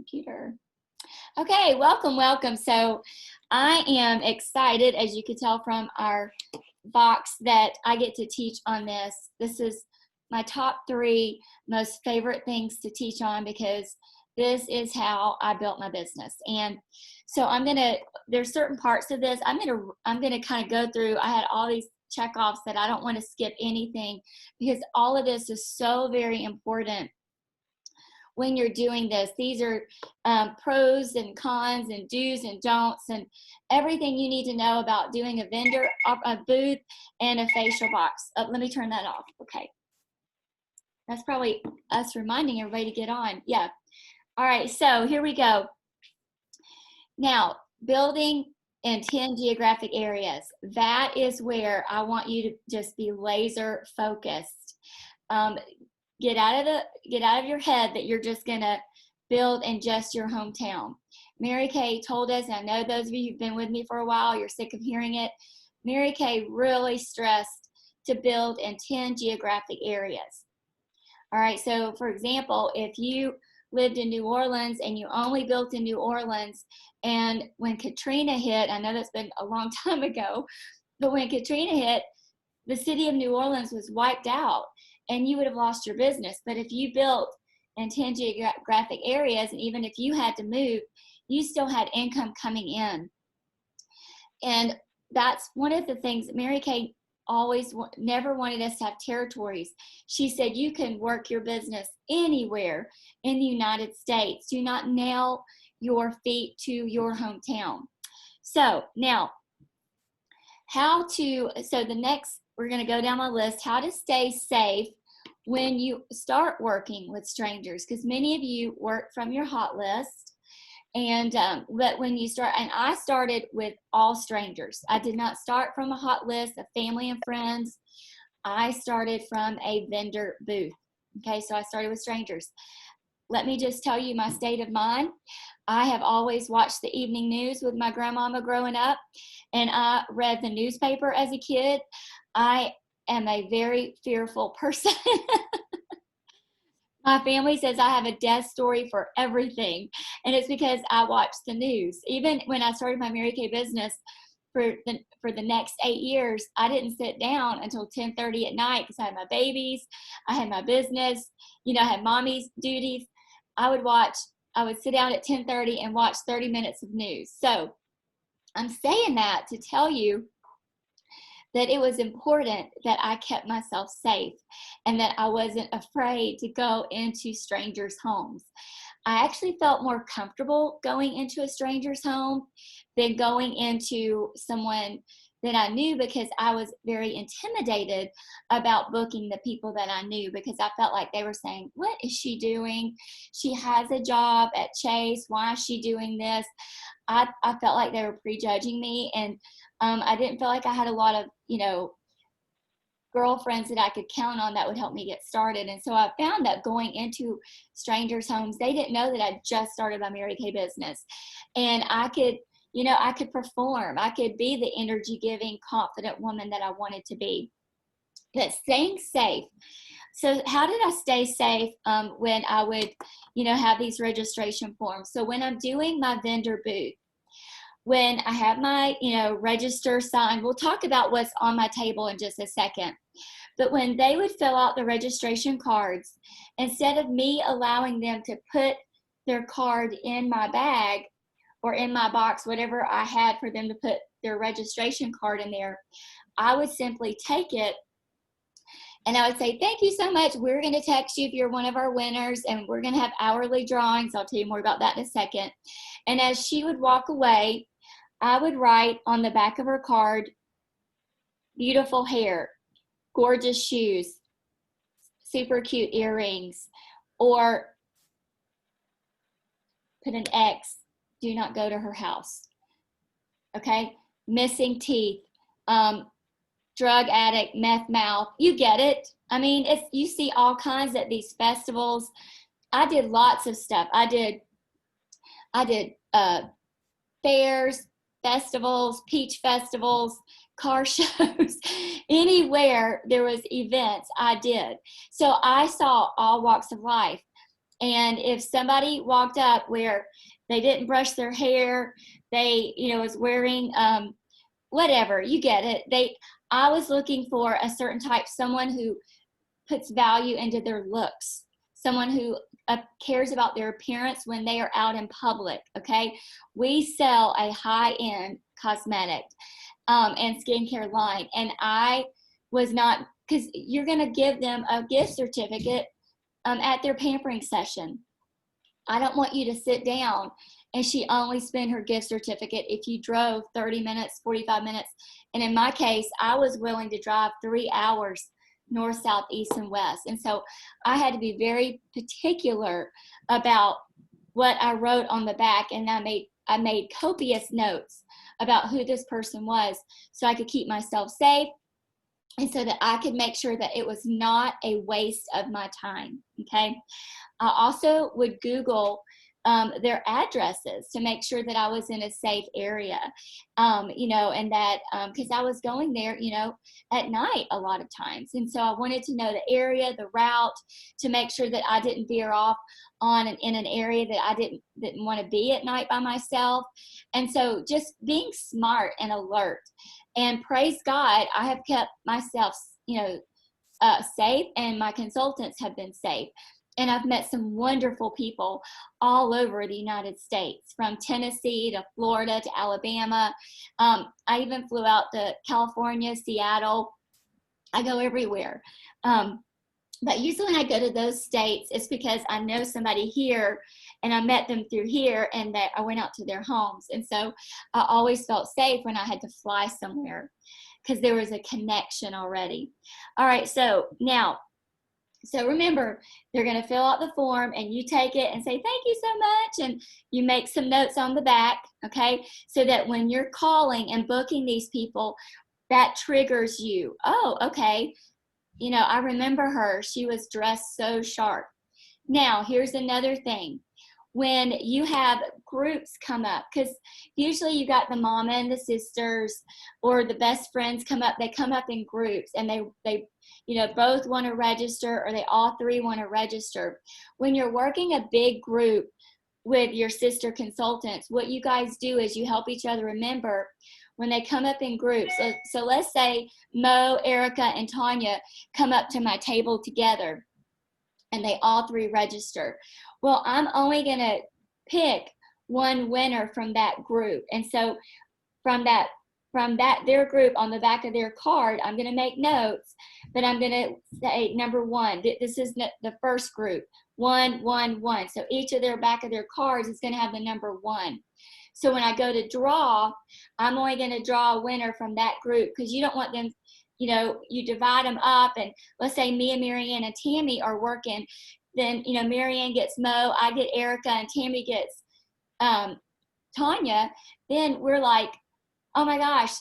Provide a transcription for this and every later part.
computer. Okay, welcome. So I am excited, as you could tell from our box, that I get to teach on this. This is my top 3 most favorite things to teach on because this is how I built my business. And so there's certain parts of this I'm gonna kind of go through. I had all these checkoffs that I don't want to skip anything because all of this is so very important when you're doing this. These are pros and cons and do's and don'ts and everything you need to know about doing a vendor, a booth, and a facial box. Let me turn that off. Okay. That's probably us reminding everybody to get on. Yeah. All right, so here we go. Now, building in 10 geographic areas. That is where I want you to just be laser focused. Get out of your head that you're just gonna build in just your hometown. Mary Kay told us, and I know those of you who've been with me for a while, you're sick of hearing it. Mary Kay really stressed to build in 10 geographic areas. All right, so for example, if you lived in New Orleans and you only built in New Orleans, and when Katrina hit, I know that's been a long time ago, but when Katrina hit, the city of New Orleans was wiped out and you would have lost your business. But if you built in 10 geographic areas, and even if you had to move, you still had income coming in. And that's one of the things that Mary Kay never wanted us to have territories. She said, you can work your business anywhere in the United States. Do not nail your feet to your hometown. So now, we're going to go down my list, how to stay safe when you start working with strangers, because many of you work from your hot list. And but when you start, and I started with all strangers. I did not start from a hot list of family and friends. I started from a vendor booth. Okay, so I started with strangers. Let me just tell you my state of mind. I have always watched the evening news with my grandmama growing up, and I read the newspaper as a kid. I am a very fearful person. My family says I have a death story for everything, and it's because I watch the news. Even when I started my Mary Kay business for the next 8 years, I didn't sit down until 10:30 at night because I had my babies, I had my business, I had mommy's duties. I would sit down at 10:30 and watch 30 minutes of news. So I'm saying that to tell you that it was important that I kept myself safe and that I wasn't afraid to go into strangers' homes. I actually felt more comfortable going into a stranger's home than going into someone that I knew, because I was very intimidated about booking the people that I knew, because I felt like they were saying, what is she doing? She has a job at Chase. Why is she doing this? I felt like they were prejudging me, and I didn't feel like I had a lot of, girlfriends that I could count on that would help me get started. And so I found that going into strangers' homes, they didn't know that I just started my Mary Kay business. And I could perform. I could be the energy-giving, confident woman that I wanted to be. But staying safe. So how did I stay safe when I would, have these registration forms? So when I'm doing my vendor booth, when I have my, register sign, we'll talk about what's on my table in just a second. But when they would fill out the registration cards, instead of me allowing them to put their card in my bag or in my box, whatever I had for them to put their registration card in there, I would simply take it and I would say, thank you so much. We're going to text you if you're one of our winners, and we're going to have hourly drawings. I'll tell you more about that in a second. And as she would walk away, I would write on the back of her card, beautiful hair, gorgeous shoes, super cute earrings, or put an X, do not go to her house. Okay? Missing teeth, drug addict, meth mouth, you get it. I mean, you see all kinds at these festivals. I did lots of stuff. I did fairs, festivals, peach festivals, car shows, anywhere there was events, I did. So I saw all walks of life. And if somebody walked up where they didn't brush their hair, they, was wearing, whatever, you get it. I was looking for a certain type, someone who puts value into their looks, someone who cares about their appearance when they are out in public, okay? We sell a high-end cosmetic and skincare line, and I was not, because you're going to give them a gift certificate at their pampering session. I don't want you to sit down and she only spend her gift certificate if you drove 30 minutes, 45 minutes. And in my case, I was willing to drive 3 hours north, south, east, and west. And so I had to be very particular about what I wrote on the back, and I made copious notes about who this person was so I could keep myself safe and so that I could make sure that it was not a waste of my time, okay? I also would Google their addresses to make sure that I was in a safe area, and that, because I was going there, at night a lot of times. And so I wanted to know the area, the route, to make sure that I didn't veer off in an area that I didn't want to be at night by myself. And so just being smart and alert. And praise God, I have kept myself, safe, and my consultants have been safe. And I've met some wonderful people all over the United States, from Tennessee to Florida to Alabama. I even flew out to California, Seattle. I go everywhere. But usually when I go to those states, it's because I know somebody here and I met them through here, and that I went out to their homes. And so I always felt safe when I had to fly somewhere because there was a connection already. All right, so now, remember, they're going to fill out the form, and you take it and say, thank you so much. And you make some notes on the back, okay? So that when you're calling and booking these people, that triggers you. Oh, okay. I remember her. She was dressed so sharp. Now, here's another thing. When you have groups come up, because usually you got the mama and the sisters or the best friends come up, they come up in groups, and they both want to register, or they all three want to register. When you're working a big group with your sister consultants, what you guys do is you help each other remember when they come up in groups. So let's say Mo, Erica, and Tanya come up to my table together, and they all three register. Well, I'm only going to pick one winner from that group. And so from their group, on the back of their card, I'm going to make notes, but I'm going to say number 1. This is the first group, 1, 1, 1. So each of their back of their cards is going to have the number 1. So when I go to draw, I'm only going to draw a winner from that group, because you don't want them, you divide them up, and let's say me and Marianne and Tammy are working, then, Marianne gets Mo, I get Erica, and Tammy gets Tanya. Then we're like, oh my gosh,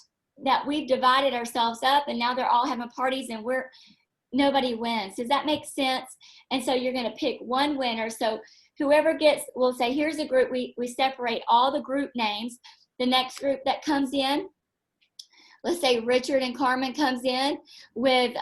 that we've divided ourselves up, and now they're all having parties, and nobody wins. Does that make sense? And so you're going to pick one winner. So whoever gets, we'll say, here's a group. We separate all the group names. The next group that comes in, let's say Richard and Carmen comes in with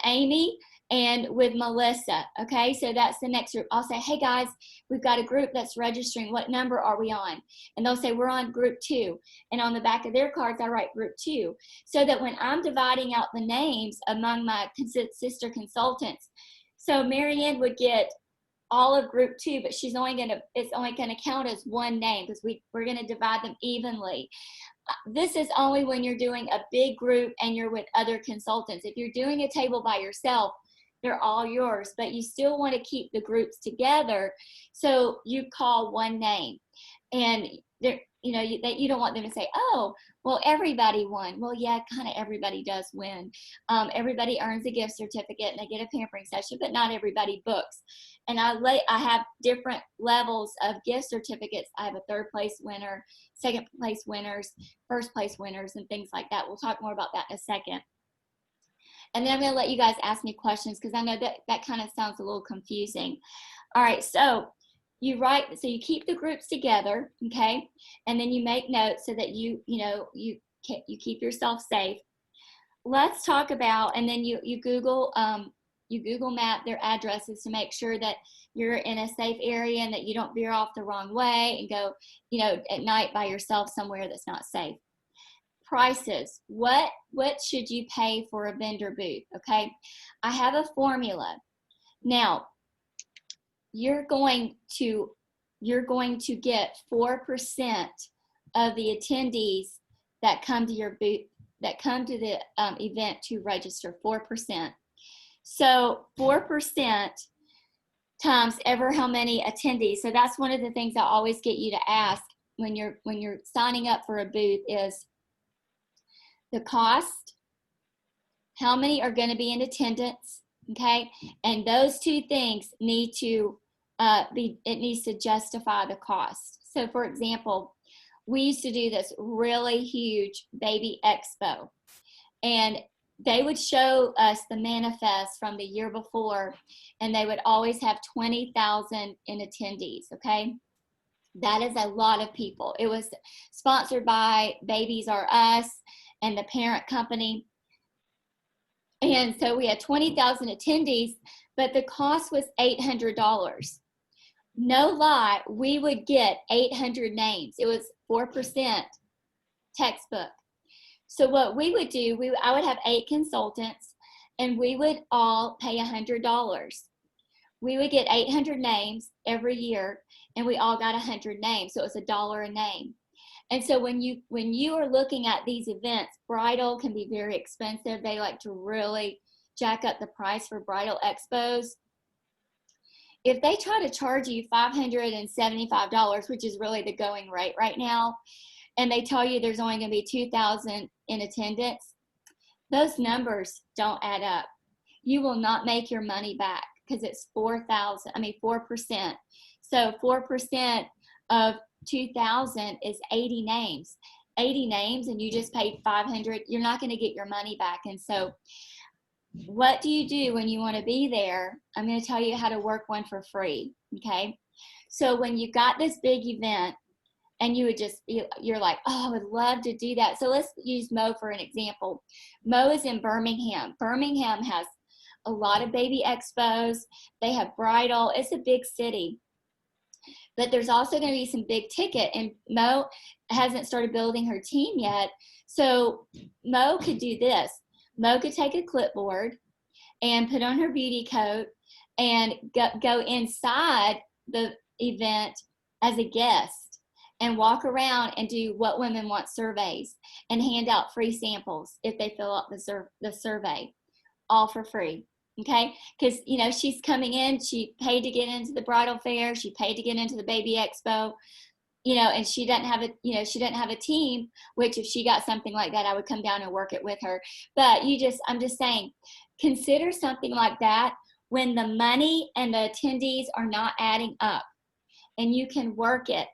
Amy and with Melissa, okay? So that's the next group. I'll say, hey guys, we've got a group that's registering. What number are we on? And they'll say, we're on group 2. And on the back of their cards, I write group 2. So that when I'm dividing out the names among my sister consultants, so Marianne would get all of group 2, but it's only gonna count as one name, because we're gonna divide them evenly. This is only when you're doing a big group and you're with other consultants. If you're doing a table by yourself, they're all yours, but you still want to keep the groups together. So you call one name, and you don't want them to say, oh, well, everybody won. Well, yeah, kind of everybody does win. Everybody earns a gift certificate and they get a pampering session, but not everybody books. And I have different levels of gift certificates. I have a 3rd place winner, 2nd place winners, 1st place winners, and things like that. We'll talk more about that in a second. And then I'm going to let you guys ask me questions, because I know that kind of sounds a little confusing. All right, so you keep the groups together, okay? And then you make notes so that you keep yourself safe. Let's talk about, and then you Google you Google map their addresses to make sure that you're in a safe area and that you don't veer off the wrong way and go, at night by yourself somewhere that's not safe. Prices. What should you pay for a vendor booth? Okay, I have a formula. Now, you're going to get 4% of the attendees that come to your booth, that come to the event to register. 4%. So 4% times ever how many attendees. So that's one of the things I always get you to ask when you're signing up for a booth is the cost, how many are going to be in attendance, okay? And those two things need to it needs to justify the cost. So for example, we used to do this really huge baby expo, and they would show us the manifest from the year before, and they would always have 20,000 in attendees, okay? That is a lot of people. It was sponsored by Babies R Us and the parent company. And so we had 20,000 attendees, but the cost was $800. No lie, we would get 800 names. It was 4% textbook. So what we would do, I would have 8 consultants, and we would all pay $100. We would get 800 names every year, and we all got 100 names. So it was $1 a name. And so when you are looking at these events, bridal can be very expensive. They like to really jack up the price for bridal expos. If they try to charge you $575, which is really the going rate right now, and they tell you there's only going to be 2,000 in attendance, those numbers don't add up. You will not make your money back because it's 4%. So 4% of 2,000 is 80 names. 80 names, and you just paid 500. You're not going to get your money back. And so what do you do when you want to be there? I'm going to tell you how to work one for free, okay? So when you got this big event and you're like, oh, I would love to do that. So let's use Mo for an example. Mo is in Birmingham. Birmingham has a lot of baby expos. They have bridal. It's a big city. But there's also going to be some big ticket, and Mo hasn't started building her team yet. So Mo could do this. Mo could take a clipboard and put on her beauty coat and go inside the event as a guest and walk around and do What Women Want surveys and hand out free samples if they fill out the survey, all for free. Okay, because she's coming in, she paid to get into the bridal fair, she paid to get into the baby expo, and she doesn't have a team, which if she got something like that, I would come down and work it with her. But I'm just saying, consider something like that when the money and the attendees are not adding up, and you can work it.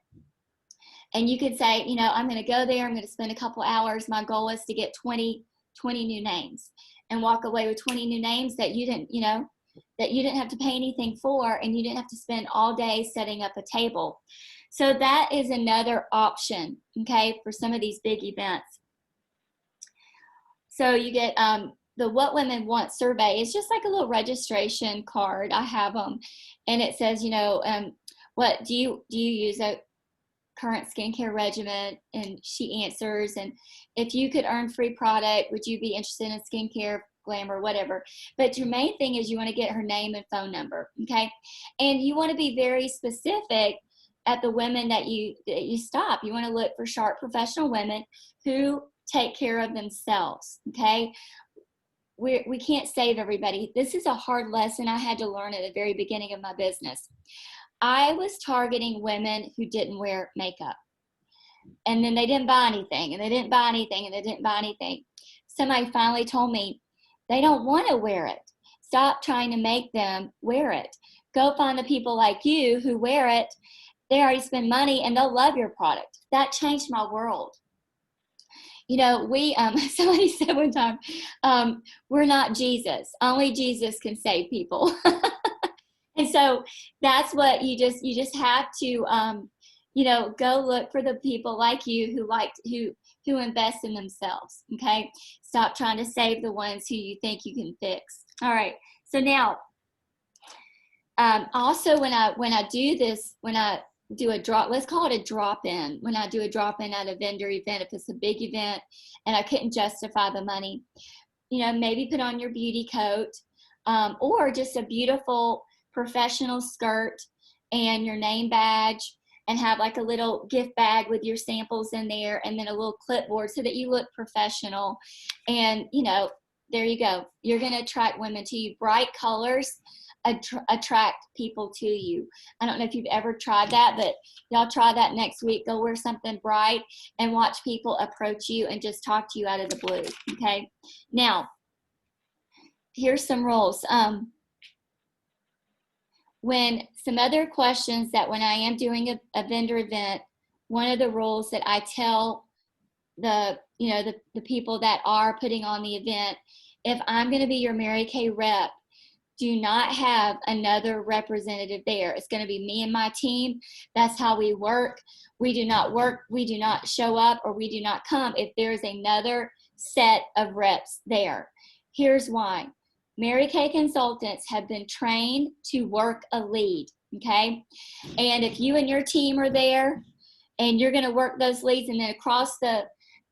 And you could say, I'm going to go there, I'm going to spend a couple hours. My goal is to get 20 new names, and walk away with 20 new names that you didn't have to pay anything for, and you didn't have to spend all day setting up a table. So that is another option, okay, for some of these big events. So you get the What Women Want survey. It's just like a little registration card. I have them, and it says, what do you use a current skincare regimen, and she answers, and if you could earn free product, would you be interested in skincare, glamour, whatever. But your main thing is you want to get her name and phone number, okay? And you want to be very specific at the women that you stop. You want to look for sharp professional women who take care of themselves, okay? We can't save everybody. This is a hard lesson I had to learn at the very beginning of my business. I was targeting women who didn't wear makeup. And then they didn't buy anything, and they didn't buy anything, and they didn't buy anything. Somebody finally told me, they don't want to wear it. Stop trying to make them wear it. Go find the people like you who wear it. They already spend money, and they'll love your product. That changed my world. Somebody said one time, we're not Jesus. Only Jesus can save people. And so that's what you just have to, go look for the people like you who invest in themselves. Okay. Stop trying to save the ones who you think you can fix. All right. So now, also when I do this, when I do a drop, let's call it a drop-in. When I do a drop-in at a vendor event, if it's a big event and I couldn't justify the money, you know, maybe put on your beauty coat, or just a beautiful professional skirt and your name badge, and have like a little gift bag with your samples in there, and then a little clipboard so that you look professional. And, you know, there you go. You're going to attract women to you. Bright colors attract people to you. I don't know if you've ever tried that, but y'all try that next week. Go wear something bright and watch people approach you and just talk to you out of the blue. Okay. Now, here's some rules. When some other questions that when I am doing a vendor event, one of the rules that I tell the people that are putting on the event, if I'm going to be your Mary Kay rep, do not have another representative there. It's going to be me and my team. That's how we work. We do not show up, or we do not come if there's another set of reps there. Here's why. Mary Kay consultants have been trained to work a lead, okay? And if you and your team are there and you're going to work those leads, and then across the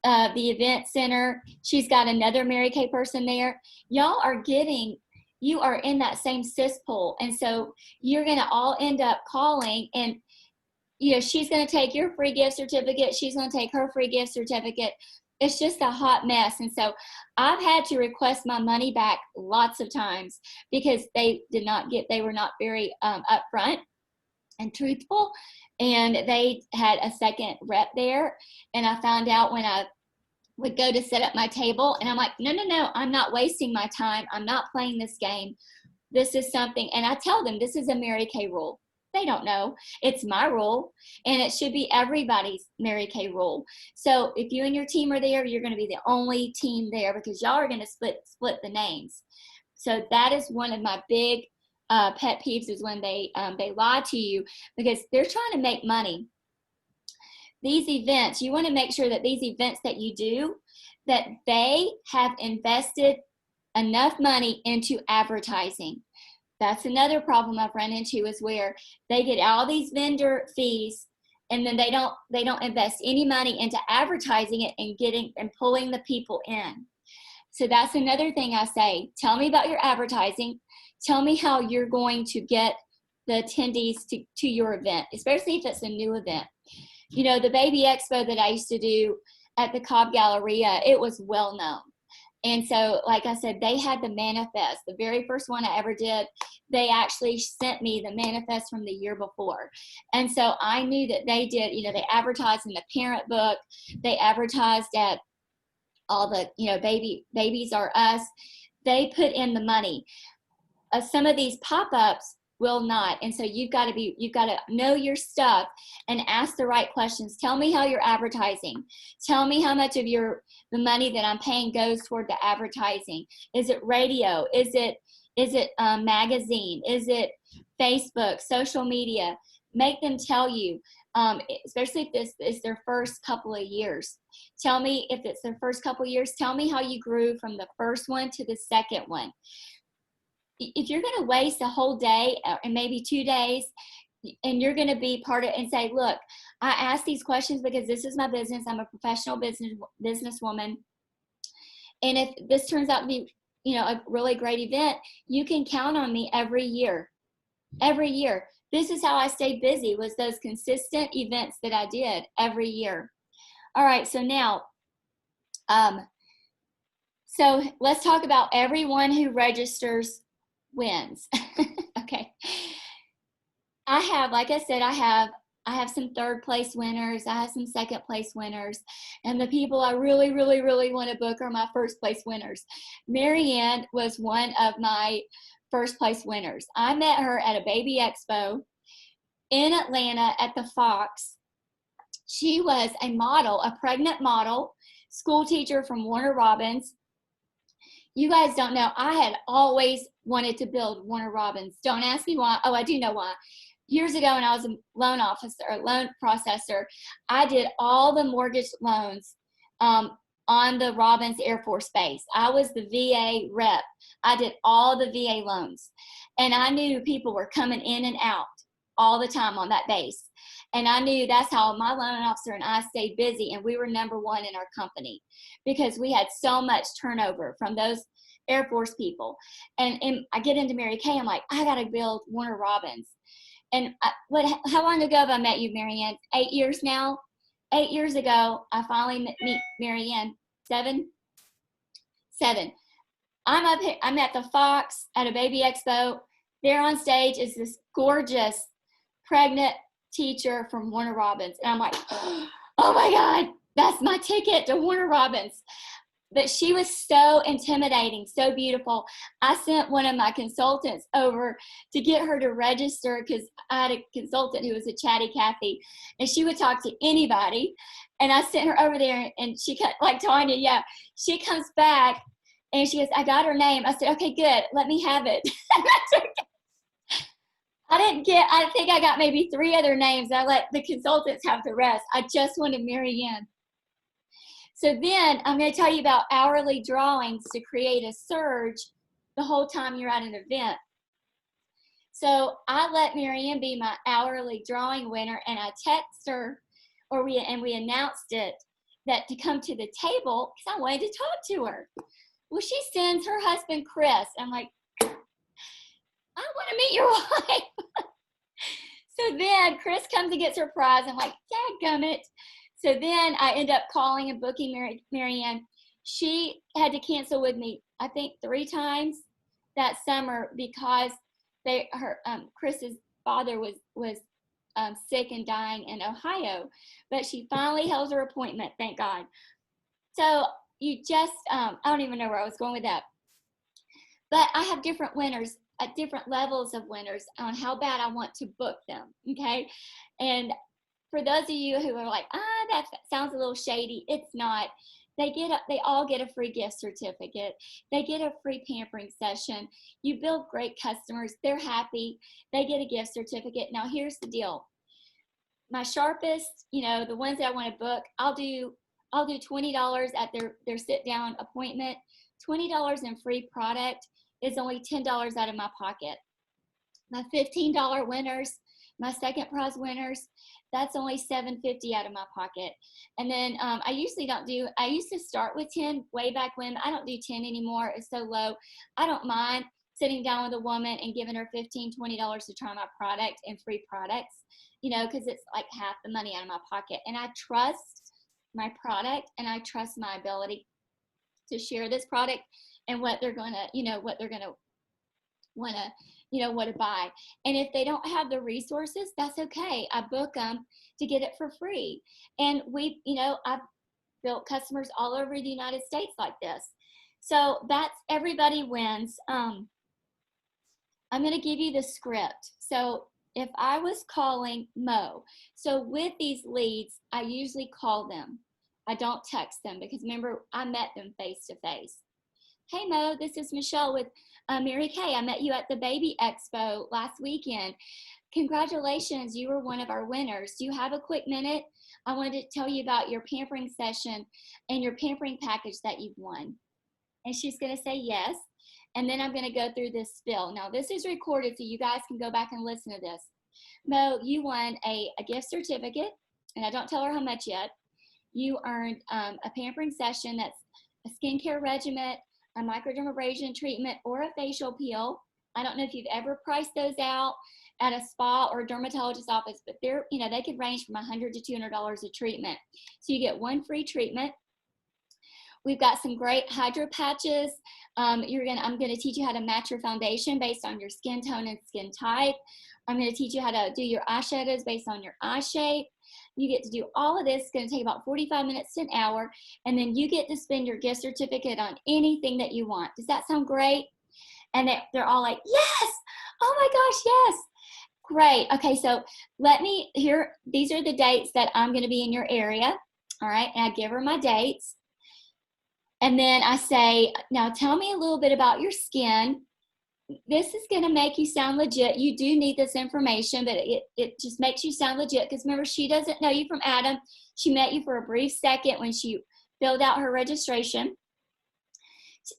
event center, she's got another Mary Kay person there, you are in that same cesspool. And so you're going to all end up calling, and, you know, she's going to take your free gift certificate. She's going to take her free gift certificate. It's just a hot mess. And so I've had to request my money back lots of times because they were not very upfront and truthful. And they had a second rep there. And I found out when I would go to set up my table, and I'm like, no, I'm not wasting my time. I'm not playing this game. This is something, and I tell them this is a Mary Kay rule. They don't know. It's my rule, and it should be everybody's Mary Kay rule. So if you and your team are there, you're going to be the only team there, because y'all are going to split the names. So that is one of my big pet peeves, is when they lie to you, because they're trying to make money. These events, you want to make sure that these events that you do, that they have invested enough money into advertising. That's another problem I've run into, is where they get all these vendor fees, and then they don't invest any money into advertising it and pulling the people in. So that's another thing I say. Tell me about your advertising. Tell me how you're going to get the attendees to your event, especially if it's a new event. You know, the baby expo that I used to do at the Cobb Galleria, it was well known. And so, like I said, they had the manifest. The very first one I ever did, they actually sent me the manifest from the year before. And so I knew that they did, you know, they advertised in the parent book. They advertised at all the, you know, Babies Are Us. They put in the money. Some of these pop-ups will not. And so you've got to know your stuff and ask the right questions. Tell me how you're advertising. Tell me how much of the money that I'm paying goes toward the advertising. Is it radio? Is it magazine? Is it Facebook, social media? Make them tell you, especially if this is their first couple of years. Tell me, if it's their first couple of years, tell me how you grew from the first one to the second one. If you're going to waste a whole day and maybe 2 days, and you're going to be part of it and say, look, I ask these questions because this is my business. I'm a professional businesswoman. And if this turns out to be, you know, a really great event, you can count on me every year. Every year. This is how I stayed busy, was those consistent events that I did every year. All right, so now, so let's talk about everyone who registers wins. Okay. I have, like I said, I have some third place winners. I have some second place winners. And the people I really, really, really want to book are my first place winners. Marianne was one of my first place winners. I met her at a baby expo in Atlanta at the Fox. She was a model, a pregnant model, school teacher from Warner Robins. You guys don't know, I had always wanted to build Warner Robins. Don't ask me why. Oh, I do know why. Years ago when I was a loan officer, loan processor, I did all the mortgage loans on the Robins Air Force Base. I was the VA rep. I did all the VA loans. And I knew people were coming in and out all the time on that base. And I knew that's how my loan officer and I stayed busy, and we were number one in our company because we had so much turnover from those Air Force people. And I get into Mary Kay, I'm like, I got to build Warner Robins. And how long ago have I met you, Marianne? 8 years now? 8 years ago, I finally meet Marianne. Seven. I'm up here, I'm at the Fox at a baby expo. There on stage is this gorgeous pregnant teacher from Warner Robins. And I'm like, oh my God, that's my ticket to Warner Robins. But she was so intimidating, so beautiful. I sent one of my consultants over to get her to register because I had a consultant who was a chatty Cathy, and she would talk to anybody. And I sent her over there, and she like Tanya, yeah. She comes back, and she goes, I got her name. I said, okay, good. Let me have it. I think I got maybe 3 other names. I let the consultants have the rest. I just wanted Marianne. So then I'm going to tell you about hourly drawings to create a surge the whole time you're at an event. So I let Marianne be my hourly drawing winner, and I text her, we announced it, that to come to the table because I wanted to talk to her. Well, she sends her husband, Chris. I'm like, I want to meet your wife. So then Chris comes and gets her prize. I'm like, dadgummit. So then I end up calling and booking Marianne. She had to cancel with me, I think 3 times that summer because Chris's father was sick and dying in Ohio. But she finally held her appointment, thank God. So you just, I don't even know where I was going with that. But I have different winners at different levels of winners on how bad I want to book them, okay? And for those of you who are like, that sounds a little shady, it's not. They all get a free gift certificate. They get a free pampering session. You build great customers. They're happy. They get a gift certificate. Now, here's the deal. My sharpest, the ones that I want to book, I'll do $20 at their sit-down appointment. $20 in free product is only $10 out of my pocket. My $15 winners, my second prize winners, that's only $7.50 out of my pocket. And then I used to start with 10 way back when. I don't do 10 anymore. It's so low. I don't mind sitting down with a woman and giving her $15, $20 to try my product and free products, because it's like half the money out of my pocket. And I trust my product, and I trust my ability to share this product and what they're gonna want to buy. And if they don't have the resources, that's okay. I book them to get it for free. And I've built customers all over the United States like this. So that's everybody wins. I'm going to give you the script. So if I was calling Mo, so with these leads, I usually call them. I don't text them because remember, I met them face to face. Hey Mo, this is Michelle with Mary Kay. I met you at the Baby Expo last weekend. Congratulations, you were one of our winners. Do you have a quick minute? I wanted to tell you about your pampering session and your pampering package that you've won. And she's going to say yes. And then I'm going to go through this spiel. Now this is recorded so you guys can go back and listen to this. Mo, you won a gift certificate, and I don't tell her how much yet. You earned a pampering session that's a skincare regimen, a microdermabrasion treatment, or a facial peel. I don't know if you've ever priced those out at a spa or a dermatologist's office, but they could range from $100 to $200 a treatment. So you get 1 free treatment. We've got some great hydro patches. I'm going to teach you how to match your foundation based on your skin tone and skin type. I'm going to teach you how to do your eyeshadows based on your eye shape. You get to do all of this. It's going to take about 45 minutes to an hour. And then you get to spend your gift certificate on anything that you want. Does that sound great? And they're all like, yes! Oh my gosh, yes! Great. Okay, so these are the dates that I'm going to be in your area. All right, and I give her my dates. And then I say, now tell me a little bit about your skin. This is going to make you sound legit. You do need this information, but it just makes you sound legit because remember, she doesn't know you from Adam. She met you for a brief second when she filled out her registration.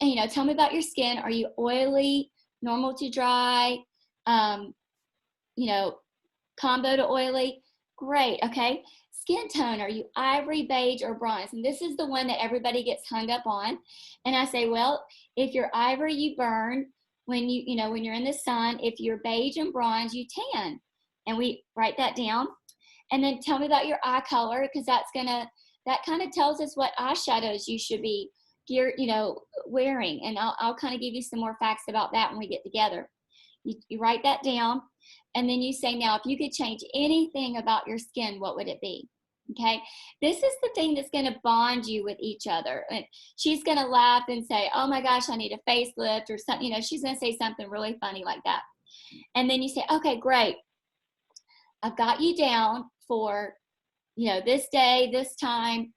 And, you know, tell me about your skin. Are you oily, normal to dry, you know, combo to oily? Great, okay. Skin tone, are you ivory, beige, or bronze? And this is the one that everybody gets hung up on. And I say, well, if you're ivory, you burn when when you're in the sun. If you're beige and bronze, you tan. And we write that down. And then tell me about your eye color, because that kind of tells us what eyeshadows you should be wearing. And I'll kind of give you some more facts about that when we get together. You write that down, and then you say, now, if you could change anything about your skin, what would it be? Okay, this is the thing that's going to bond you with each other. And she's going to laugh and say, oh my gosh, I need a facelift or something. You know, she's going to say something really funny like that. And then you say, okay, great. I've got you down for, this day, this time.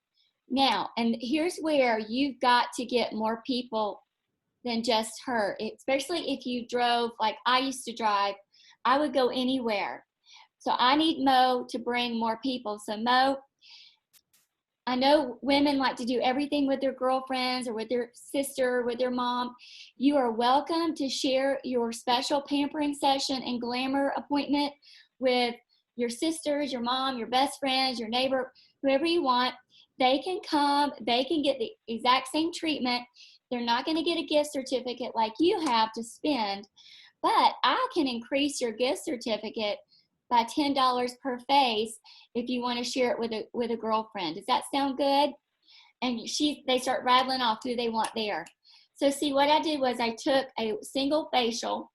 Now, and here's where you've got to get more people than just her, especially if you drove, like I used to drive. I would go anywhere. So I need Mo to bring more people. So Mo, I know women like to do everything with their girlfriends or with their sister, or with their mom. You are welcome to share your special pampering session and glamour appointment with your sisters, your mom, your best friends, your neighbor, whoever you want. They can come, they can get the exact same treatment. They're not going to get a gift certificate like you have to spend, but I can increase your gift certificate by $10 per face if you want to share it with a girlfriend. Does that sound good? And they start rattling off who they want there. So see, what I did was I took a single facial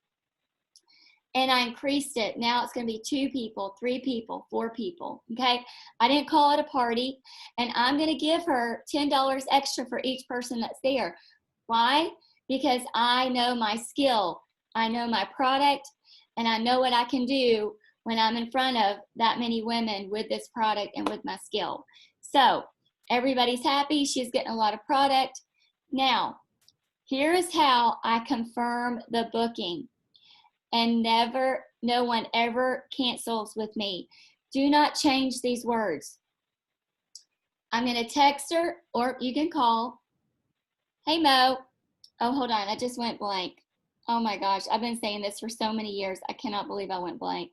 and I increased it. Now it's going to be 2 people, 3 people, 4 people, okay? I didn't call it a party, and I'm going to give her $10 extra for each person that's there. Why? Because I know my skill, I know my product, and I know what I can do when I'm in front of that many women with this product and with my skill. So everybody's happy. She's getting a lot of product. Now, here is how I confirm the booking. And no one ever cancels with me. Do not change these words. I'm going to text her, or you can call. Hey, Mo. Oh, hold on. I just went blank. Oh, my gosh. I've been saying this for so many years. I cannot believe I went blank.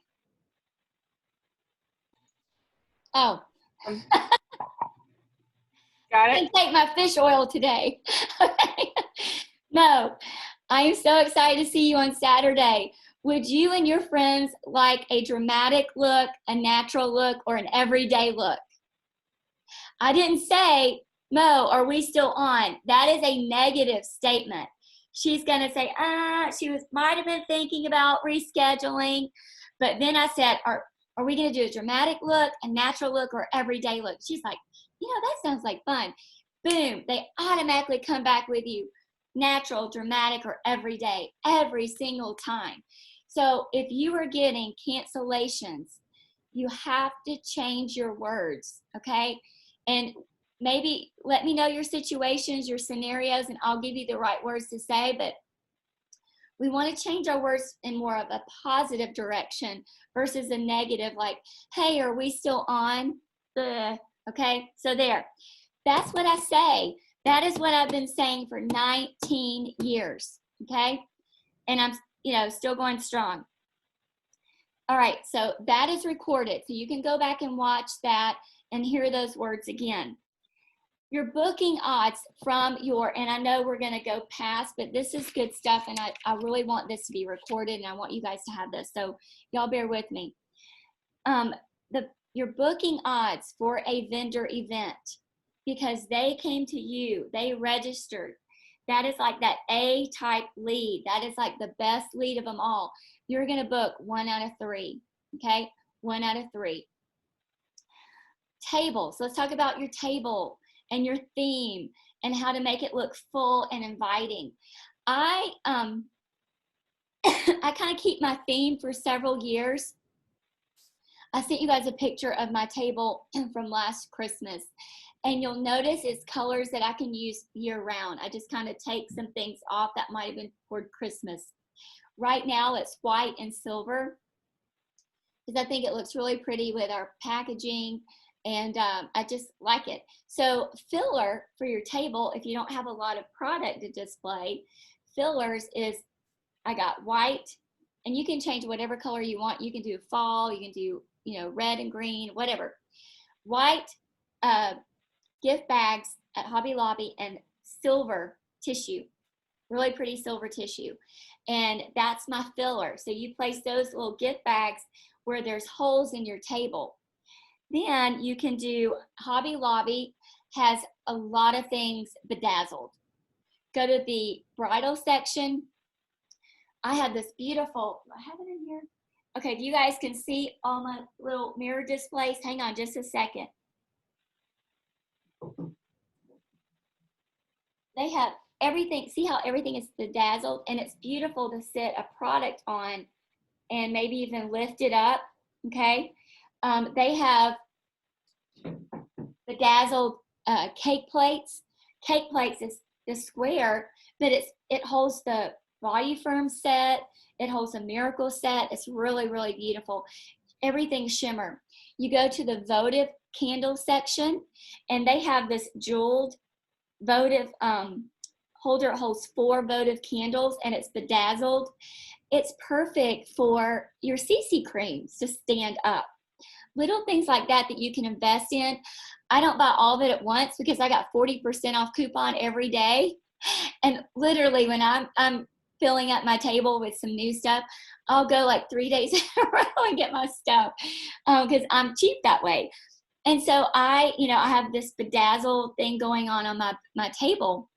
Oh. Got it. I can take my fish oil today. Okay. Mo, I am so excited to see you on Saturday. Would you and your friends like a dramatic look, a natural look, or an everyday look? I didn't say, Mo, are we still on? That is a negative statement. She's going to say, might have been thinking about rescheduling. But then I said, are we going to do a dramatic look, a natural look, or everyday look? She's like, that sounds like fun. Boom, they automatically come back with you. Natural, dramatic, or everyday, every single time. So if you are getting cancellations, you have to change your words, okay? And maybe let me know your situations, your scenarios, and I'll give you the right words to say, but we want to change our words in more of a positive direction versus a negative, like, hey, are we still on? Okay, so there. That's what I say. That is what I've been saying for 19 years, okay? And I'm, still going strong. All right, so that is recorded. So you can go back and watch that and hear those words again. Your booking odds from and I know we're gonna go past, but this is good stuff, and I really want this to be recorded, and I want you guys to have this, so y'all bear with me. Your booking odds for a vendor event, because they came to you, they registered. That is like that A-type lead. That is like the best lead of them all. You're going to book 1 out of 3, okay? 1 out of 3. Tables. Let's talk about your table and your theme and how to make it look full and inviting. I kind of keep my theme for several years. I sent you guys a picture of my table from last Christmas. And you'll notice it's colors that I can use year round. I just kind of take some things off that might have been for Christmas. Right now it's white and silver because I think it looks really pretty with our packaging And I just like it. So filler for your table, if you don't have a lot of product to display, fillers is, I got white, and you can change whatever color you want. You can do fall, you can do, red and green, whatever. White gift bags at Hobby Lobby and silver tissue, really pretty silver tissue. And that's my filler. So you place those little gift bags where there's holes in your table. Then you can do, Hobby Lobby has a lot of things bedazzled. Go to the bridal section. I have this beautiful, I have it in here. Okay, you guys can see all my little mirror displays. Hang on just a second. They have everything. See how everything is bedazzled, and it's beautiful to sit a product on and maybe even lift it up, okay? They have bedazzled cake plates. Cake plates is the square, but it holds the Body Firm set. It holds a Miracle set. It's really, really beautiful. Everything shimmer. You go to the votive candle section, and they have this jeweled votive holder. It holds 4 votive candles, and it's bedazzled. It's perfect for your CC creams to stand up. Little things like that that you can invest in. I don't buy all of it at once because I got 40% off coupon every day. And literally when I'm filling up my table with some new stuff, I'll go like 3 days in a row and get my stuff because I'm cheap that way. And so I have this bedazzled thing going on my table.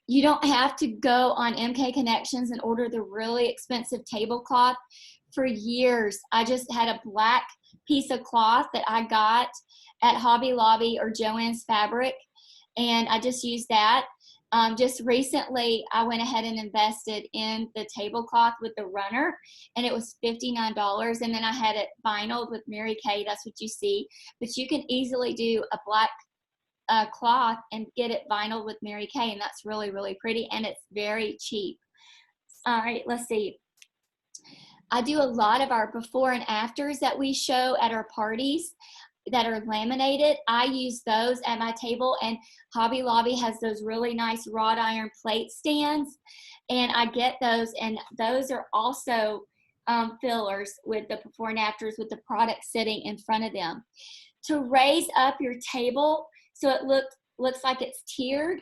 You don't have to go on MK Connections and order the really expensive tablecloth. For years, I just had a black piece of cloth that I got at Hobby Lobby or Joann's Fabric, and I just used that. Just recently, I went ahead and invested in the tablecloth with the runner, and it was $59. And then I had it vinyled with Mary Kay. That's what you see. But you can easily do a black cloth and get it vinyl with Mary Kay, and that's really, really pretty, and it's very cheap. All right, let's see. I do a lot of our before and afters that we show at our parties that are laminated. I use those at my table, and Hobby Lobby has those really nice wrought iron plate stands, and I get those, and those are also fillers with the before and afters with the product sitting in front of them. To raise up your table so it looks like it's tiered,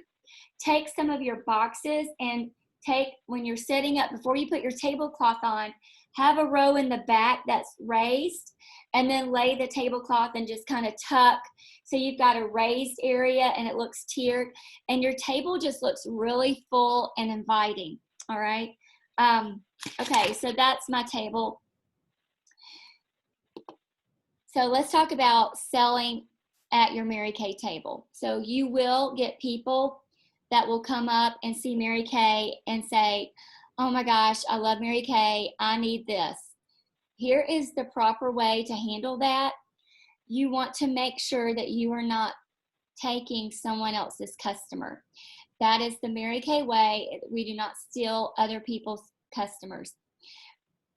take some of your boxes and when you're setting up, before you put your tablecloth on, have a row in the back that's raised, and then lay the tablecloth and just kind of tuck. So you've got a raised area and it looks tiered, and your table just looks really full and inviting. All right. Okay, so that's my table. So let's talk about selling at your Mary Kay table. So you will get people that will come up and see Mary Kay and say, oh my gosh, I love Mary Kay, I need this. Here is the proper way to handle that. You want to make sure that you are not taking someone else's customer. That is the Mary Kay way. We do not steal other people's customers.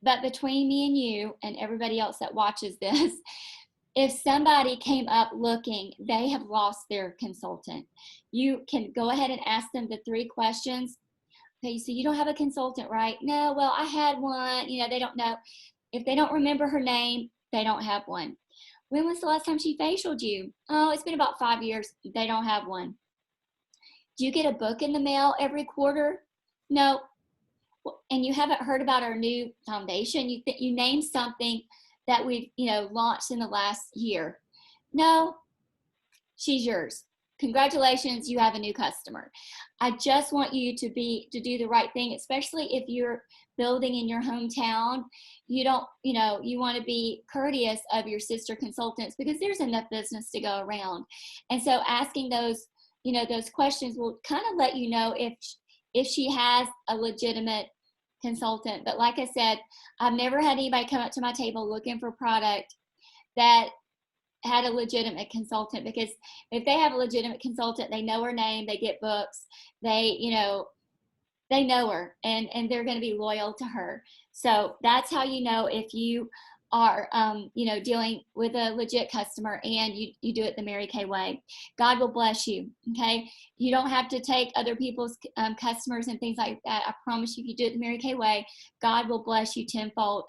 But between me and you and everybody else that watches this, if somebody came up looking, they have lost their consultant. You can go ahead and ask them the 3 questions. Okay, so you don't have a consultant, right? No, well, I had one. They don't know. If they don't remember her name, they don't have one. When was the last time she facialed you? Oh, it's been about 5 years. They don't have one. Do you get a book in the mail every quarter? No. And you haven't heard about our new foundation? You name something that we've launched in the last year. No, she's yours. Congratulations, you have a new customer. I just want you to do the right thing, especially if you're building in your hometown. You want to be courteous of your sister consultants because there's enough business to go around. And so asking those questions will kind of let you know if she has a legitimate consultant. But like I said, I've never had anybody come up to my table looking for product that had a legitimate consultant, because if they have a legitimate consultant, they know her name, they get books, they know her, and they're going to be loyal to her. So that's how you know if you are, dealing with a legit customer and you do it the Mary Kay way. God will bless you, okay? You don't have to take other people's customers and things like that. I promise you, if you do it the Mary Kay way, God will bless you tenfold.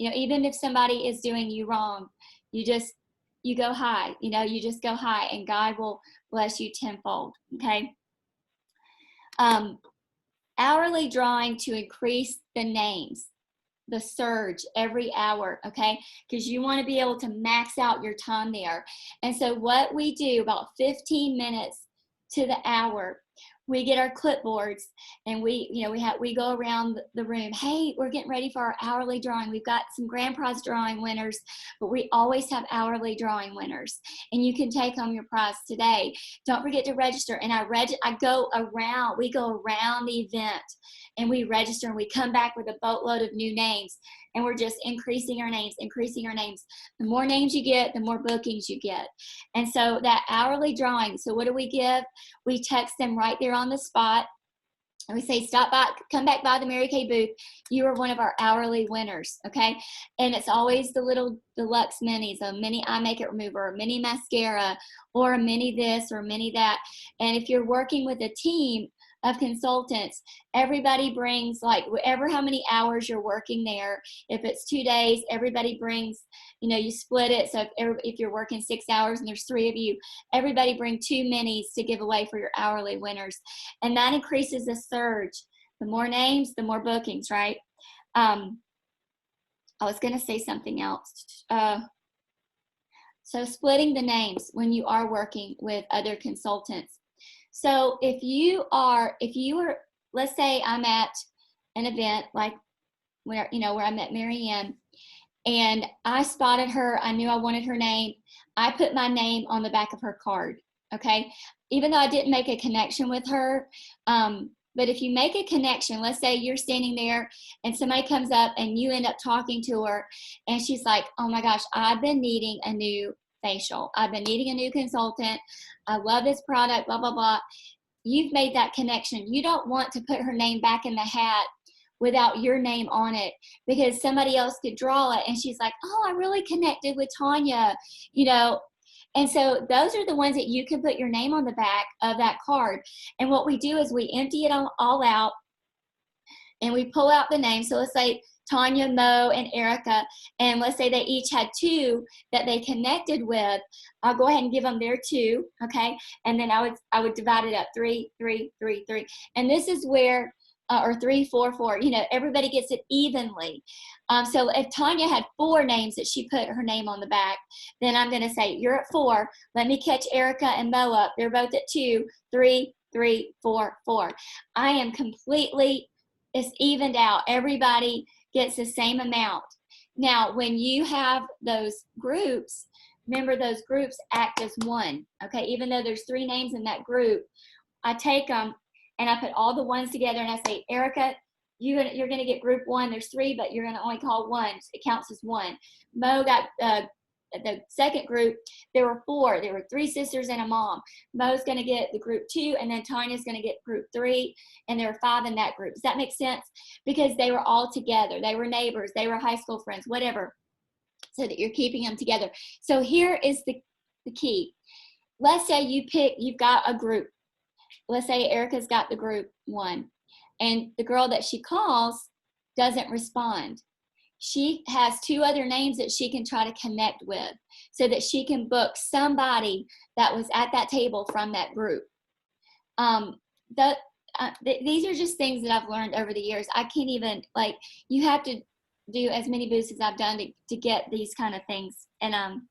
Even if somebody is doing you wrong, you go high, you just go high and God will bless you tenfold, okay? Hourly drawing to increase the names, the surge every hour, okay? Because you want to be able to max out your time there. And so what we do, about 15 minutes to the hour, we get our clipboards and we go around the room. Hey, we're getting ready for our hourly drawing. We've got some grand prize drawing winners, but we always have hourly drawing winners, and you can take home your prize today. Don't forget to register. And we go around the event and we register, and we come back with a boatload of new names, and we're just increasing our names. The more names you get, the more bookings you get. And so that hourly drawing, so what do we give? We text them right there on the spot, and we say, stop by, come back by the Mary Kay booth. You are one of our hourly winners, okay? And it's always the little deluxe minis, a mini eye makeup remover, a mini mascara, or a mini this or a mini that. And if you're working with a team of consultants, everybody brings, like, whatever how many hours you're working there. If it's 2 days, everybody brings, you split it. So if you're working 6 hours and there's 3 of you, everybody bring 2 minis to give away for your hourly winners. And that increases the surge. The more names, the more bookings, right? I was going to say something else. So splitting the names when you are working with other consultants. So if you are, let's say I'm at an event like where I met Mary Ann, and I spotted her, I knew I wanted her name. I put my name on the back of her card, okay? Even though I didn't make a connection with her, but if you make a connection, let's say you're standing there and somebody comes up and you end up talking to her and she's like, oh my gosh, I've been needing a new facial. I've been needing a new consultant. I love this product, blah, blah, blah. You've made that connection. You don't want to put her name back in the hat without your name on it, because somebody else could draw it and she's like, oh, I really connected with Tanya, And so those are the ones that you can put your name on the back of that card. And what we do is we empty it all out and we pull out the names. So let's say Tanya, Mo, and Erica, and let's say they each had 2 that they connected with. I'll go ahead and give them their 2, okay? And then I would divide it up, 3, 3, 3, 3. And this is where, or 3, 4, 4, everybody gets it evenly. So if Tanya had 4 names that she put her name on the back, then I'm going to say, you're at 4. Let me catch Erica and Mo up. They're both at 2, 3, 3, 4, 4. I am completely, it's evened out. Everybody gets the same amount. Now, when you have those groups, remember those groups act as one, okay? Even though there's 3 names in that group, I take them and I put all the ones together and I say, Erica, you're going to get group 1. There's 3, but you're going to only call 1. It counts as 1. Mo got the second group. There were 4. There were 3 sisters and a mom. Mo's going to get the group 2, and then Tanya's going to get group 3, and there were 5 in that group. Does that make sense? Because they were all together. They were neighbors. They were high school friends, whatever, so that you're keeping them together. So here is the key. Let's say you've got a group. Let's say Erica's got the group 1, and the girl that she calls doesn't respond. She has 2 other names that she can try to connect with so that she can book somebody that was at that table from that group. These are just things that I've learned over the years. I can't even, you have to do as many booths as I've done to get these kind of things. And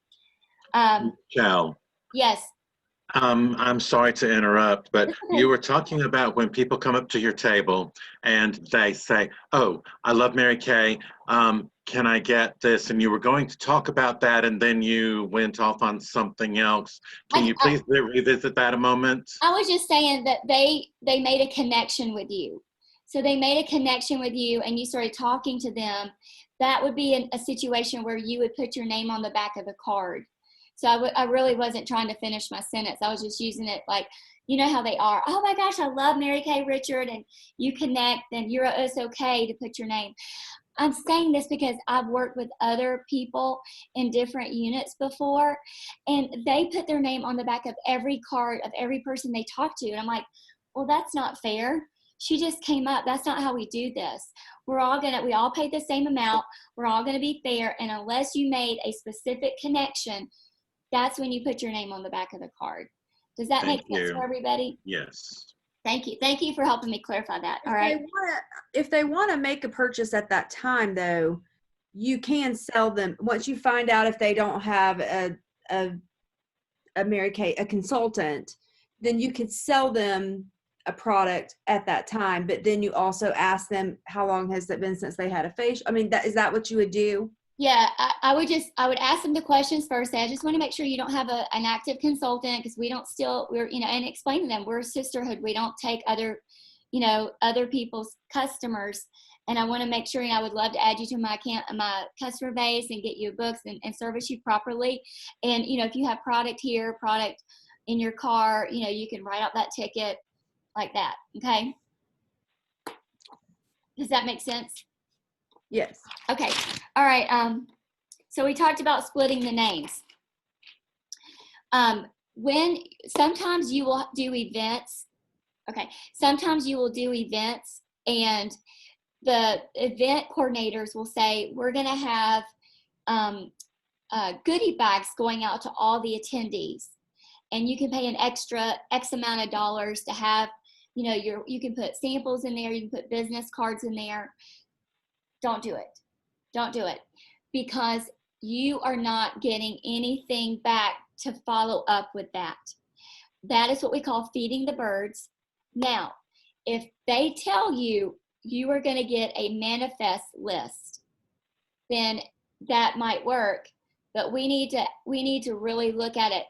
Michelle. Yes. I'm sorry to interrupt, but you were talking about when people come up to your table and they say, oh, I love Mary Kay. Can I get this? And you were going to talk about that, and then you went off on something else. Can you please revisit that a moment? I was just saying that they made a connection with you. So they made a connection with you and you started talking to them. That would be a situation where you would put your name on the back of the card. So I really wasn't trying to finish my sentence. I was just using it like, you know how they are. Oh my gosh, I love Mary Kay Richard, and you connect, and it's okay to put your name. I'm saying this because I've worked with other people in different units before, and they put their name on the back of every card of every person they talk to. And I'm like, well, that's not fair. She just came up. That's not how we do this. We all paid the same amount. We're all gonna be fair. And unless you made a specific connection, that's when you put your name on the back of the card. Does that make Thank sense you. for everybody? Yes. Thank you. Thank you for helping me clarify that. All right. If they want to make a purchase at that time, though, you can sell them once you find out if they don't have a Mary Kay, a consultant, then you could sell them a product at that time. But then you also ask them, how long has it been since they had a facial? I mean, is that what you would do? Yeah, I would ask them the questions first. Say, I just want to make sure you don't have an active consultant, because we're, and explain to them we're a sisterhood. We don't take other people's customers. And I want to make sure, I would love to add you to my customer base and get you books and service you properly. And, if you have product in your car, you can write out that ticket like that. Okay. Does that make sense? Yes. Okay. All right. So we talked about splitting the names. When sometimes you will do events. Okay. Sometimes you will do events, and the event coordinators will say, we're going to have goodie bags going out to all the attendees, and you can pay an extra X amount of dollars to have, you can put samples in there. You can put business cards in there. Don't do it. Don't do it, because you are not getting anything back to follow up with that. That is what we call feeding the birds. Now, if they tell you you are going to get a manifest list, then that might work, but we need to really look at it,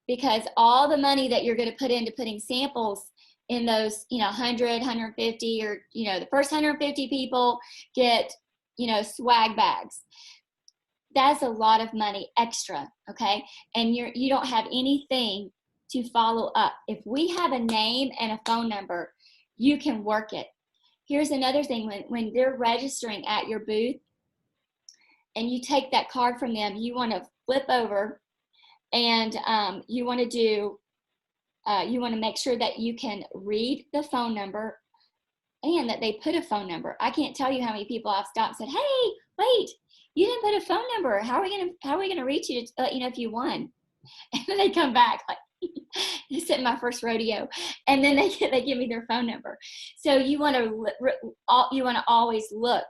because all the money that you're going to put into putting samples in those, 100, 150, or, the first 150 people get, swag bags. That's a lot of money extra, okay? And you don't have anything to follow up. If we have a name and a phone number, you can work it. Here's another thing. When they're registering at your booth and you take that card from them, you want to flip over, and you want to make sure that you can read the phone number and that they put a phone number. I can't tell you how many people I've stopped and said, hey, wait, you didn't put a phone number. How are we gonna reach you to let you know if you won? And then they come back like, this isn't my first rodeo. And then they give me their phone number. So you want to always look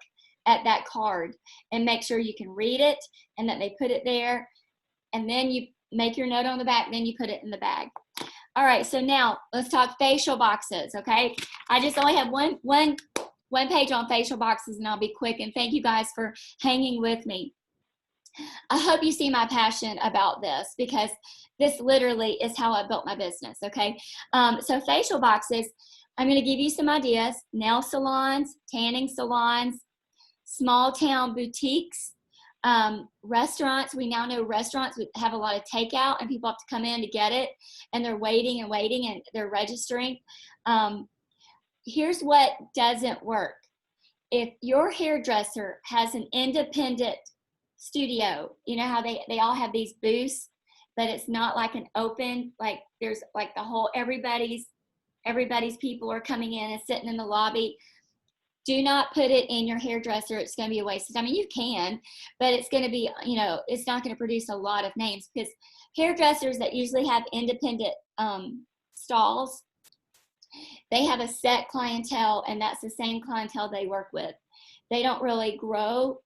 at that card and make sure you can read it and that they put it there. And then you make your note on the back, then you put it in the bag. All right, so now let's talk facial boxes, okay? I just only have one page on facial boxes, and I'll be quick. And thank you guys for hanging with me. I hope you see my passion about this, because this literally is how I built my business, okay? So facial boxes, I'm going to give you some ideas. Nail salons, tanning salons, small town boutiques, restaurants. We now know restaurants have a lot of takeout, and people have to come in to get it, and they're waiting and they're registering. Here's what doesn't work. If your hairdresser has an independent studio, you know how they all have these booths, but it's not like an open, like there's like the whole, everybody's people are coming in and sitting in the lobby. Do not put it in your hairdresser. It's going to be a waste of time. I mean, you can, but it's going to be, it's not going to produce a lot of names, because hairdressers that usually have independent stalls, they have a set clientele, and that's the same clientele they work with. They don't really grow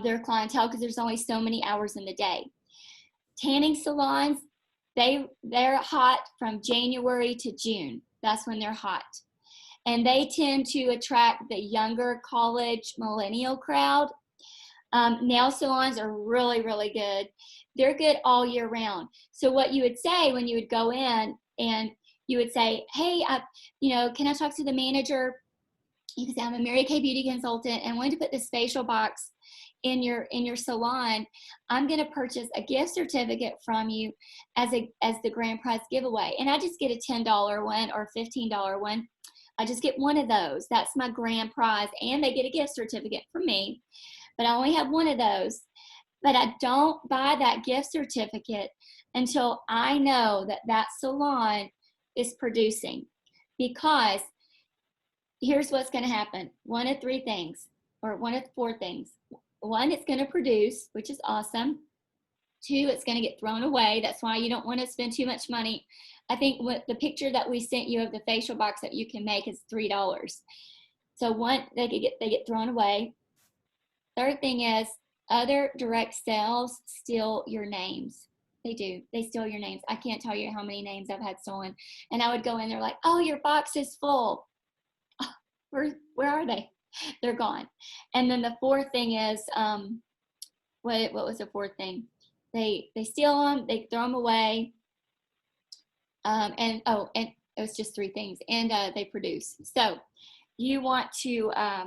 their clientele because there's only so many hours in the day. Tanning salons, they're hot from January to June. That's when they're hot. And they tend to attract the younger college millennial crowd. Nail salons are really, really good. They're good all year round. So what you would say when you would go in, and you would say, hey, can I talk to the manager? You could say, I'm a Mary Kay beauty consultant, and I wanted to put this facial box in your salon. I'm going to purchase a gift certificate from you as the grand prize giveaway. And I just get a $10 one or $15 one. I just get one of those. That's my grand prize. And they get a gift certificate from me. But I only have one of those. But I don't buy that gift certificate until I know that that salon is producing. Because here's what's going to happen. One of three things, or one of four things. One, it's going to produce, which is awesome. Two, it's going to get thrown away. That's why you don't want to spend too much money. I think what the picture that we sent you of the facial box that you can make is $3. So one, they get thrown away. Third thing is other direct sales steal your names. They do. They steal your names. I can't tell you how many names I've had stolen. And I would go in there like, oh, your box is full. Where are they? They're gone. And then the fourth thing is, what was the fourth thing? They steal them, they throw them away, and it was just three things, and they produce. So you want to, I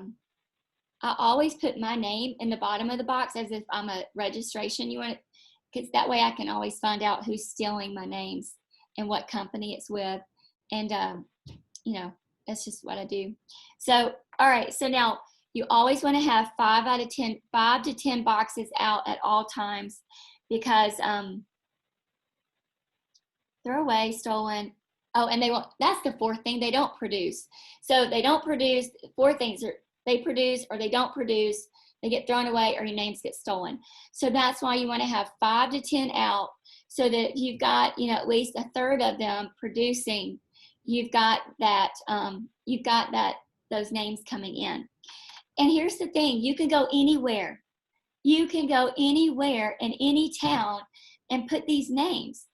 always put my name in the bottom of the box as if I'm a registration. You want it, because that way I can always find out who's stealing my names and what company it's with, and that's just what I do. So, all right, so now you always want to have 5 to 10 boxes out at all times, because throw away, stolen. Oh, and they won't. That's the fourth thing. They don't produce. So they don't produce. Four things are they produce or they don't produce. They get thrown away or your names get stolen. So that's why you want to have 5 to 10 out, so that you've got at least a third of them producing. You've got that. Those names coming in. And here's the thing: you can go anywhere. You can go anywhere in any town and put these names,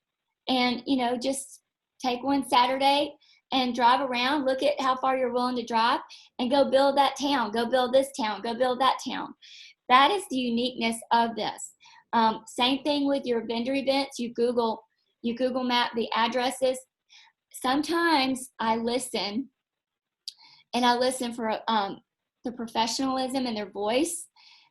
and just take one Saturday and drive around, look at how far you're willing to drive, and go build that town, go build this town, go build that town. That is the uniqueness of this. Same thing with your vendor events. You Google map the addresses. Sometimes I listen, and I listen for the professionalism in their voice.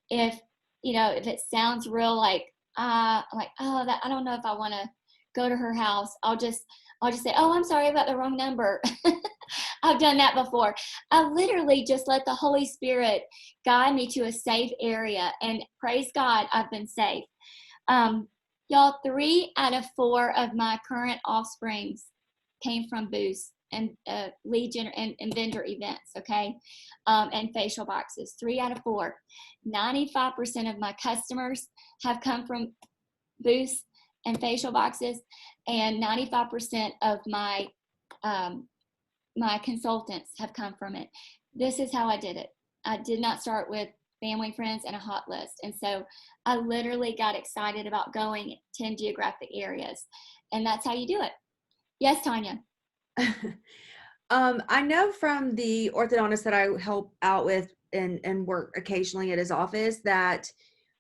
If it sounds real like I'm like, oh, that I don't know if I want to go to her house, I'll just say, oh, I'm sorry about the wrong number. I've done that before. I literally just let the Holy Spirit guide me to a safe area, and praise God, I've been safe. Y'all, 3 out of 4 of my current offsprings came from booths and lead gen and vendor events, okay, and facial boxes. 3 out of 4. 95% of my customers have come from booths and facial boxes, and 95% of my my consultants have come from it. This is how I did it. I did not start with family, friends, and a hot list. And so I literally got excited about going 10 geographic areas, and that's how you do it. Yes, Tanya. I know from the orthodontist that I help out with and work occasionally at his office that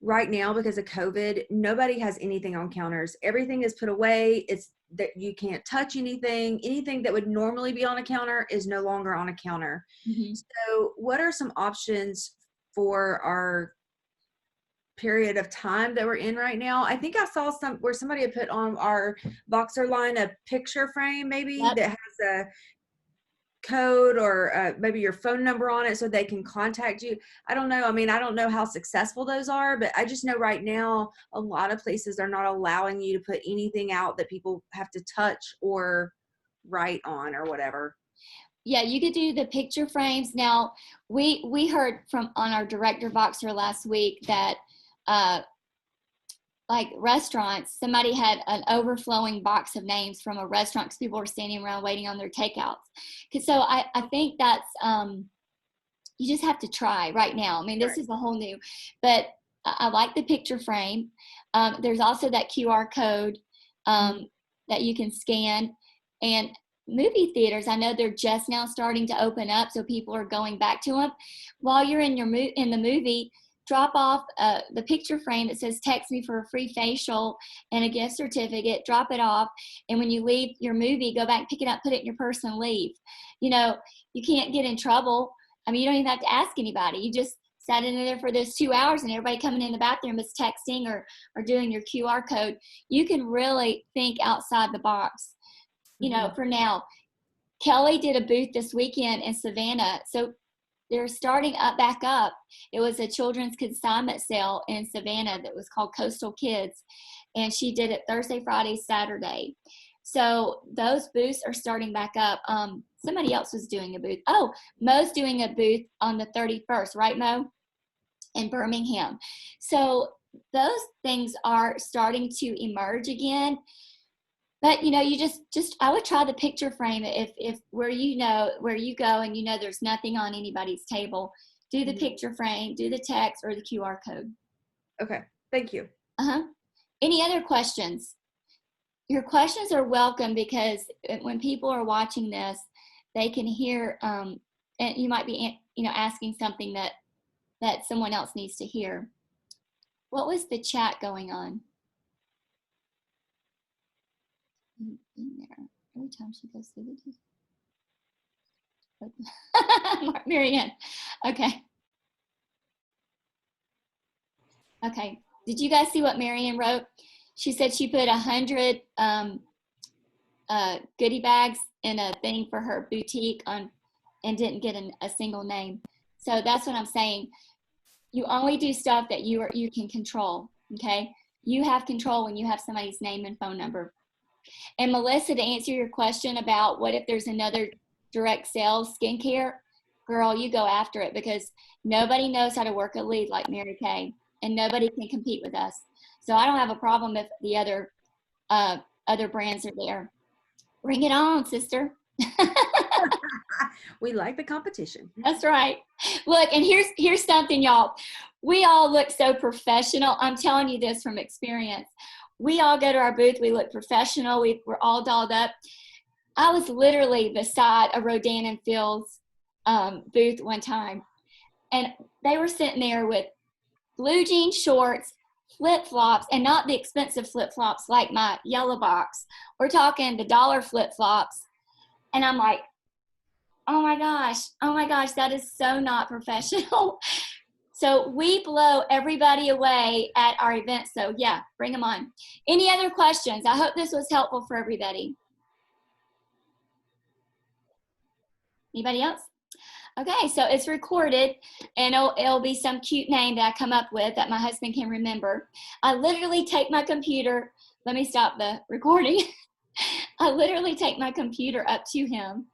right now, because of COVID, nobody has anything on counters. Everything is put away. It's that you can't touch anything. Anything that would normally be on a counter is no longer on a counter. Mm-hmm. So what are some options for our period of time that we're in right now? I think I saw where somebody had put on our Voxer line a picture frame, maybe, yep, that has a code or maybe your phone number on it so they can contact you. I don't know. I mean, I don't know how successful those are, but I just know right now a lot of places are not allowing you to put anything out that people have to touch or write on or whatever. Yeah, you could do the picture frames. Now, we heard on our director Voxer last week that like restaurants, somebody had an overflowing box of names from a restaurant because people were standing around waiting on their takeouts. So I think that's, you just have to try right now. I mean, this is a whole new, but I like the picture frame. There's also that QR code that you can scan. And movie theaters, I know they're just now starting to open up, so people are going back to them. While you're in the movie, drop off the picture frame that says text me for a free facial and a gift certificate, drop it off, and when you leave your movie, go back, pick it up, put it in your purse and leave. You can't get in trouble. I mean, you don't even have to ask anybody. You just sat in there for those 2 hours and everybody coming in the bathroom is texting or doing your QR code. You can really think outside the box, for now. Kelly did a booth this weekend in Savannah. So they're starting back up. It was a children's consignment sale in Savannah that was called Coastal Kids. And she did it Thursday, Friday, Saturday. So those booths are starting back up. Somebody else was doing a booth. Oh, Mo's doing a booth on the 31st, right, Mo? In Birmingham. So those things are starting to emerge again. But you just I would try the picture frame if where you go and there's nothing on anybody's table, do the picture frame, do the text or the QR code. Okay, thank you. Any other questions? Your questions are welcome, because when people are watching this, they can hear, and you might be asking something that someone else needs to hear. What was the chat going on? In there every time she goes through the Marianne. Okay. Did you guys see what Marianne wrote? She said she put 100 goodie bags in a thing for her boutique and didn't get a single name. So that's what I'm saying. You only do stuff that you can control. Okay. You have control when you have somebody's name and phone number. And Melissa, to answer your question about what if there's another direct sales skincare, girl, you go after it, because nobody knows how to work a lead like Mary Kay, and nobody can compete with us. So I don't have a problem if the other brands are there. Bring it on, sister. We like the competition. That's right. Look, and here's something, y'all. We all look so professional. I'm telling you this from experience. We all go to our booth. We look professional. We're all dolled up. I was literally beside a Rodan and Fields booth one time, and they were sitting there with blue jean shorts, flip-flops, and not the expensive flip-flops like my yellow box. We're talking the dollar flip-flops. And I'm like, oh my gosh, that is so not professional. So we blow everybody away at our events. So yeah, bring them on. Any other questions? I hope this was helpful for everybody. Anybody else? Okay, so it's recorded, and it'll be some cute name that I come up with that my husband can remember. I literally take my computer. Let me stop the recording. I literally take my computer up to him,